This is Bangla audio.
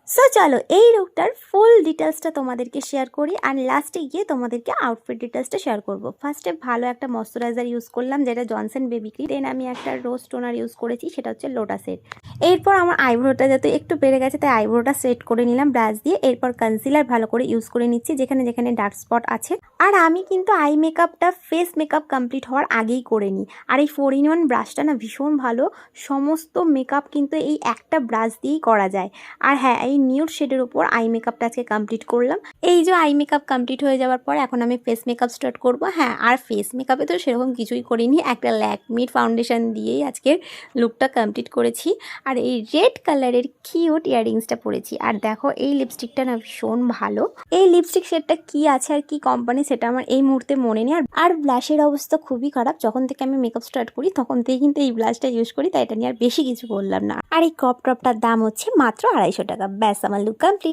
সো চলো এই লুকটার ফুল ডিটেলসটা তোমাদেরকে শেয়ার করি, আর লাস্টে গিয়ে তোমাদেরকে আউটফিট ডিটেলসটা শেয়ার করব। ফার্স্টে ভালো একটা ময়শ্চারাইজার ইউজ করলাম, যেটা জনসন বেবি ক্রিম। দেন আমি একটা রোজ টোনার ইউজ করেছি, সেটা হচ্ছে লোটাসের। এরপর আমার আইব্রোটা যাতে একটু বেড়ে গেছে, তাই আইব্রোটা সেট করে নিলাম ব্রাশ দিয়ে। এরপর কনসিলার ভালো করে ইউজ করে নিচ্ছি যেখানে যেখানে ডার্ক স্পট আছে। আর আমি কিন্তু আই মেকআপটা ফেস মেকআপ কমপ্লিট হওয়ার আগেই করে নিই। আর এই 4-in-1 ব্রাশটা না ভীষণ ভালো, সমস্ত মেকআপ কিন্তু এই একটা ব্রাশ দিয়েই করা যায়। আর হ্যাঁ, এই নিউড শেডের উপর আই মেকআপটা আজকে কমপ্লিট করলাম। এই যে আই মেকআপ কমপ্লিট হয়ে যাওয়ার পর এখন আমি ফেস মেকআপ স্টার্ট করব। হ্যাঁ, আর ফেস মেকআপে তো সেরকম কিছুই করিনি, একটা ল্যাকমির ফাউন্ডেশন দিয়েই আজকের লুকটা কমপ্লিট করেছি। আর এই রেড কালারের কিউট ইয়াররিংসটা পরেছি। আর দেখো এই লিপস্টিকটা না ভীষণ ভালো। এই লিপস্টিক শেডটা কি আছে আর কি কোম্পানি সেটা আমার এই মুহূর্তে মনে নেই। আর ব্লাশের অবস্থা খুবই খারাপ, যখন থেকে আমি মেকআপ স্টার্ট করি তখন থেকে কিন্তু এই ব্লাশটা ইউজ করি, তাই এটা নিয়ে আর বেশি কিছু বললাম না। আর এই ক্রপ টপটার দাম হচ্ছে মাত্র 250 টাকা। ব্যাস, আমার লুক কমপ্লিট।